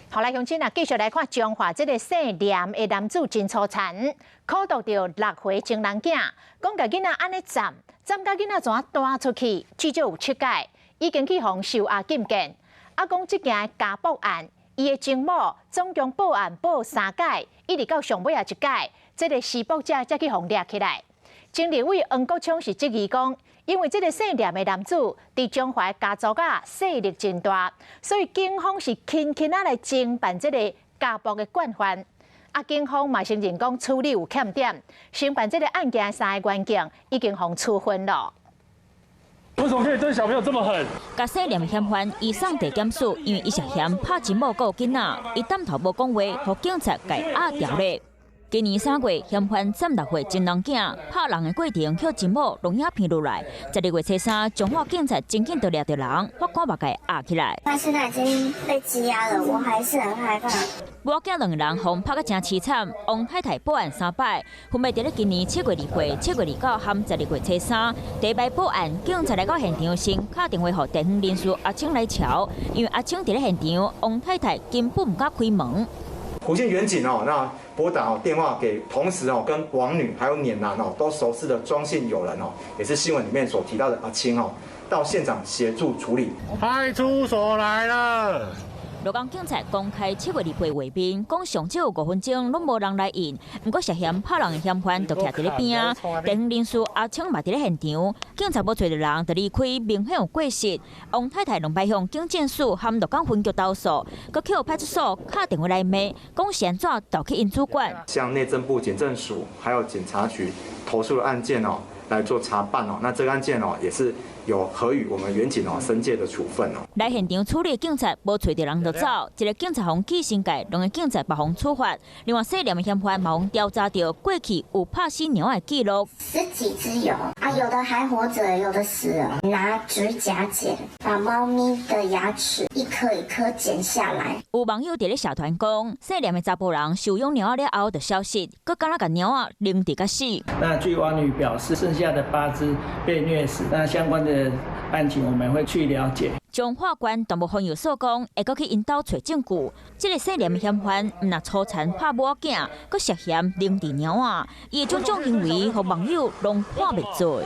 好来，乡亲啊，继续来看彰化这个姓廉的男子真粗残，苦毒着6岁情人囝，讲甲囡仔安尼斩甲囡仔怎带出去，至少有7届，已经去互受阿禁见。啊，讲这件家暴案，伊的情某总共报案报3届，一直到上尾啊1届，这个施暴者才去互抓起来。经立委黄国昌是质疑讲，因为这个姓廉的男子伫彰化家族啊势力真大，所以警方是轻轻啊来侦办这个家暴的惯犯。啊，警方嘛承认讲处理有欠点，承办这个案件3个员警已经互处分了。为什么可以对小朋友这么狠？甲姓廉嫌犯移送地检署，因为伊涉嫌拍真某个囡仔，伊担头无讲话，互警察甲压掉咧。今年3月，嫌犯斩6岁真人囝，拍人的过程叫真某录影片落来。12月初3，彰化警察真紧就抓到人，我看目甲压起来。他现在已经被羁押了，我还是很害怕。母囝2人互拍甲真凄惨，王太太报案3摆，分别伫咧今年7月2岁、7月29和12月初3，第一摆报案，警察来到现场先打电话予地方人士阿青来瞧，因为阿青伫咧现场，王太太根本唔敢开门。福建远警那拨打电话给同时跟王女还有碾男都熟识的庄姓友人也是新闻里面所提到的阿青到现场协助处理。派出所来了。鹿港警察公开7月2岁画面，讲上少5分钟拢无人来应，不过涉嫌拍人的嫌犯就徛伫咧边啊。地方人士阿青嘛伫咧现场，警察要找到人就离开，明显有过失。王太太2摆向警政署和鹿港分局投诉，佮去派出所打电话来骂，讲是安怎调去因主管。向内政部警政署还有警察局投诉的案件来做查办那这个案件也是有合予我们远警申诫的处分来现场处理的警察无找到人就走，一个警察互记新界，2个警察被互处罚。另外姓廉的嫌犯嘛互调查到过去有拍死猫的记录10几只有啊，有的还活着，有的死了。拿指甲剪，把猫咪的牙齿一颗一颗剪下来。有网友伫咧社团讲，姓廉的查甫人收养猫仔了后就消失，佮敢若甲猫仔扔伫甲死。那据王女表示，剩下的8只被虐死。那相关的案情我们会去了解。彰化县动物园有所讲，会搁去因兜找证据。这个姓廉的嫌犯，毋但粗残拍母囝，搁涉嫌扔伫猫仔，伊的种种行为，互网友拢看袂做。